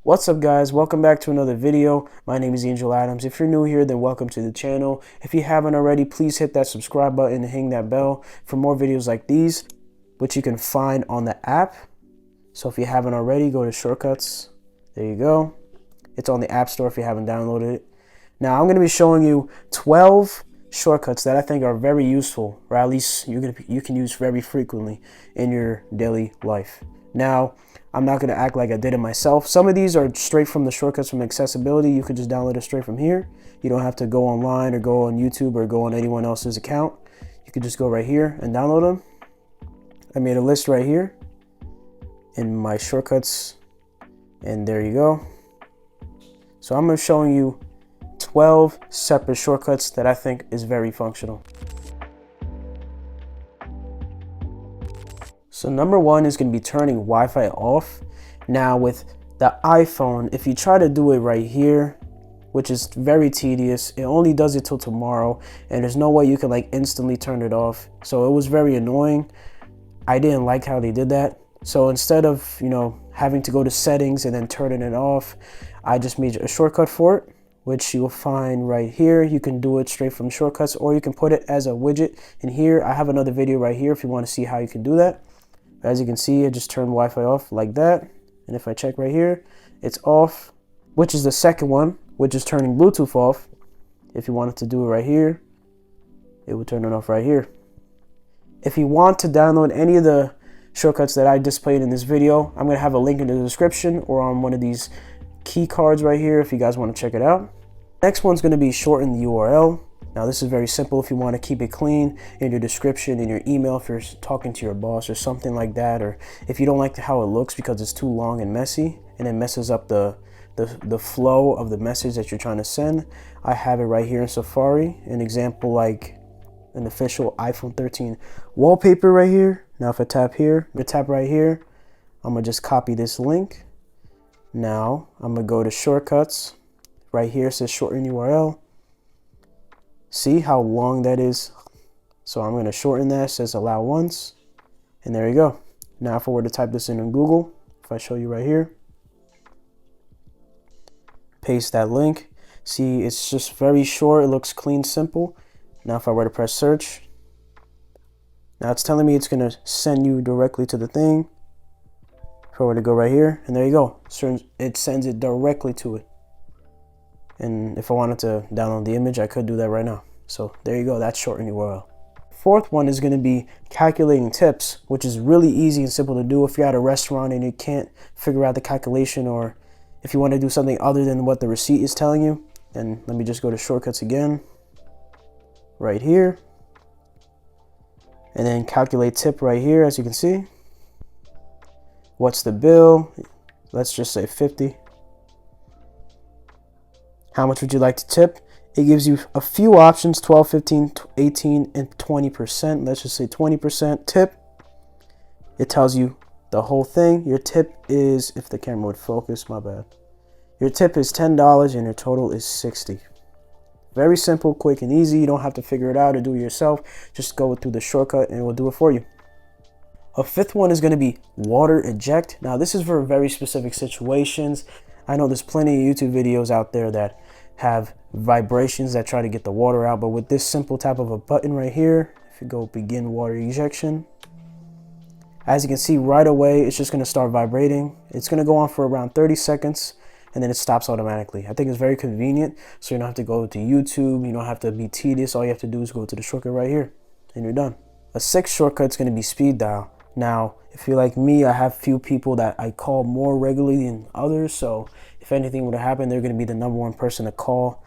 What's up guys, welcome back to another video. My name is Angel Adams. If you're new here, then welcome to the channel. If you haven't already, please hit that subscribe button and hang that bell for more videos like these, which you can find on the app. So if you haven't already, go to shortcuts. There you go. It's on the App Store if you haven't downloaded it. Now I'm going to be showing you 12 shortcuts that I think are very useful, or at least you can use very frequently in your daily life. Now, I'm not going to act like I did it myself. Some of these are straight from the shortcuts from accessibility. You could just download it straight from here. You don't have to go online or go on YouTube or go on anyone else's account. You could just go right here and download them. I made a list right here in my shortcuts, and there you go. So I'm going to show you 12 separate shortcuts that I think is very functional. So number one is going to be turning Wi-Fi off. Now with the iPhone, if you try to do it right here, which is very tedious, it only does it till tomorrow, and there's no way you can like instantly turn it off. So it was very annoying. I didn't like how they did that. So instead of, having to go to settings and then turning it off, I just made a shortcut for it, which you'll find right here. You can do it straight from shortcuts, or you can put it as a widget in here. I have another video right here if you want to see how you can do that. As you can see, I just turned Wi-Fi off like that. And if I check right here, it's off, which is the second one, which is turning Bluetooth off. If you wanted to do it right here, it would turn it off right here. If you want to download any of the shortcuts that I displayed in this video, I'm going to have a link in the description or on one of these key cards right here if you guys want to check it out. Next one's going to be shorten the URL. Now this is very simple if you want to keep it clean in your description, in your email, if you're talking to your boss or something like that, or if you don't like how it looks because it's too long and messy and it messes up the flow of the message that you're trying to send. I have it right here in Safari, an example like an official iPhone 13 wallpaper right here. Now if I tap here, right here, I'm gonna just copy this link. Now I'm gonna go to shortcuts. Right here it says shorten URL. See how long that is? So I'm going to shorten that. It says allow once. And there you go. Now if I were to type this in Google, if I show you right here, paste that link. See, it's just very short. It looks clean, simple. Now if I were to press search, now it's telling me it's going to send you directly to the thing. If I were to go right here, and there you go. It sends it directly to it. And if I wanted to download the image, I could do that right now. So there you go, that's shorten URL. Fourth one is going to be calculating tips, which is really easy and simple to do. If you're at a restaurant and you can't figure out the calculation, or if you want to do something other than what the receipt is telling you, then let me just go to shortcuts again, right here. And then calculate tip right here, as you can see. What's the bill? Let's just say 50. How much would you like to tip? It gives you a few options, 12, 15, 18, and 20%. Let's just say 20% tip. It tells you the whole thing. Your tip is, if the camera would focus, my bad. Your tip is $10 and your total is $60. Very simple, quick, and easy. You don't have to figure it out or do it yourself. Just go through the shortcut and it will do it for you. A fifth one is going to be water eject. Now this is for very specific situations. I know there's plenty of YouTube videos out there that have vibrations that try to get the water out, but with this simple tap of a button right here, if you go begin water ejection, as you can see right away, it's just going to start vibrating. It's going to go on for around 30 seconds and then it stops automatically. I think it's very convenient, so you don't have to go to YouTube, you don't have to be tedious. All you have to do is go to the shortcut right here and you're done. A sixth shortcut is going to be speed dial. Now, if you're like me, I have few people that I call more regularly than others. So if anything were to happen, they're going to be the #1 person to call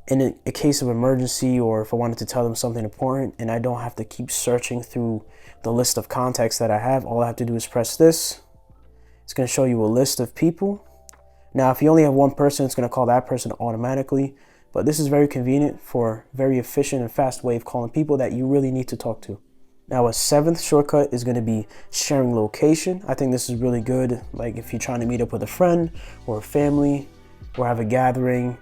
in a case of emergency, or if I wanted to tell them something important and I don't have to keep searching through the list of contacts that I have. All I have to do is press this. It's going to show you a list of people. Now, if you only have one person, it's going to call that person automatically. But this is very convenient for very efficient and fast way of calling people that you really need to talk to. Now a seventh shortcut is going to be sharing location. I think this is really good, like if you're trying to meet up with a friend or a family or have a gathering,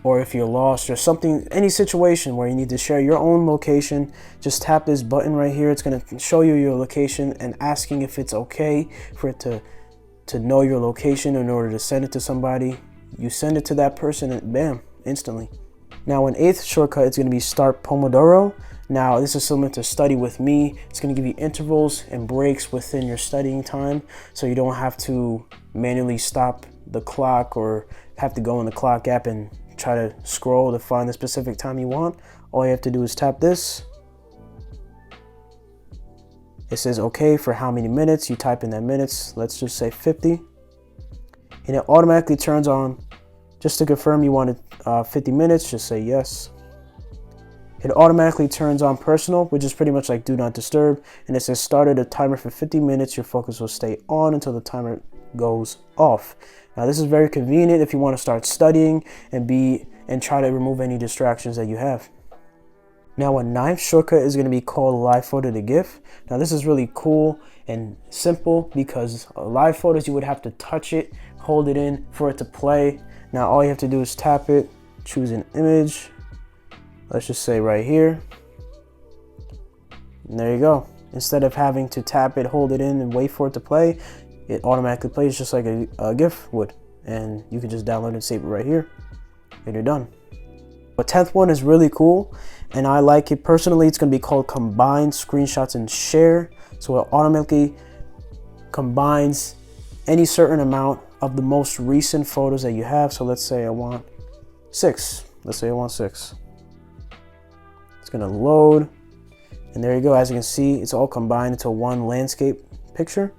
or if you're lost or something, any situation where you need to share your own location, just tap this button right here. It's going to show you your location and asking if it's okay for it to to know your location in order to send it to somebody. You send it to that person and bam, instantly. Now an 8th shortcut is going to be Start Pomodoro. Now this is similar to Study With Me. It's going to give you intervals and breaks within your studying time, so you don't have to manually stop the clock or have to go in the clock app and try to scroll to find the specific time you want. All you have to do is tap this. It says okay for how many minutes. You type in that minutes, let's just say 50, and it automatically turns on. Just to confirm you wanted 50 minutes, just say yes. It automatically turns on personal, which is pretty much like do not disturb, and it says started a timer for 50 minutes. Your focus will stay on until the timer goes off. Now this is very convenient if you want to start studying and try to remove any distractions that you have. Now a 9th shortcut is going to be called Live Photo to GIF. Now this is really cool and simple because live photos you would have to touch it, hold it in for it to play. Now all you have to do is tap it, choose an image. Let's just say right here. And there you go. Instead of having to tap it, hold it in, and wait for it to play, it automatically plays just like a GIF would. And you can just download and save it right here, and you're done. The 10th one is really cool, and I like it personally. It's going to be called Combine Screenshots and Share. So it automatically combines any certain amount of the most recent photos that you have. So let's say I want 6. Let's say I want 6. It's going to load, and there you go. As you can see, it's all combined into one landscape picture,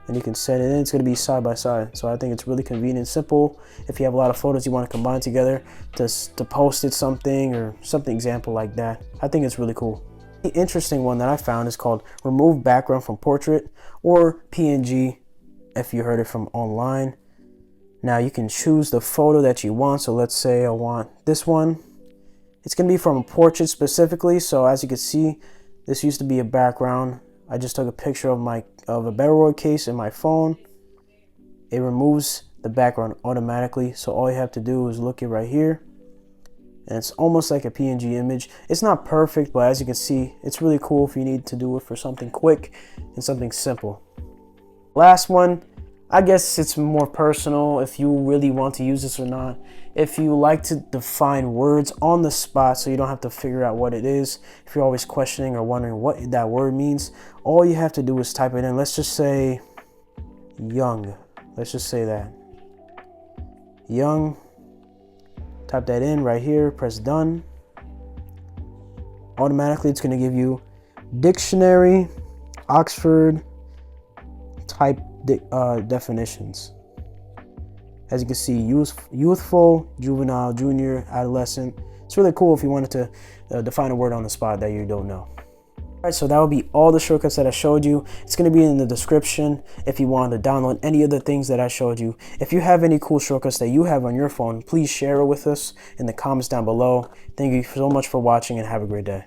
and you can set it in. It's going to be side by side. So I think it's really convenient and simple if you have a lot of photos you want to combine together to post it something or something example like that. I think it's really cool. The interesting one that I found is called Remove Background from Portrait, or PNG if you heard it from online. Now you can choose the photo that you want. So let's say I want this one. It's going to be from a portrait specifically. So as you can see, this used to be a background. I just took a picture of a Polaroid case in my phone. It removes the background automatically. So all you have to do is look it right here, and it's almost like a PNG image. It's not perfect, but as you can see, it's really cool if you need to do it for something quick and something simple. Last one, I guess it's more personal if you really want to use this or not. If you like to define words on the spot so you don't have to figure out what it is, if you're always questioning or wondering what that word means, all you have to do is type it in. Let's just say young. Let's just say that. Young. Type that in right here, press done. Automatically it's going to give you dictionary, Oxford type definitions. As you can see, youthful, juvenile, junior, adolescent. It's really cool if you wanted to define a word on the spot that you don't know. Alright, so that would be all the shortcuts that I showed you. It's going to be in the description if you want to download any of the things that I showed you. If you have any cool shortcuts that you have on your phone, please share it with us in the comments down below. Thank you so much for watching, and have a great day.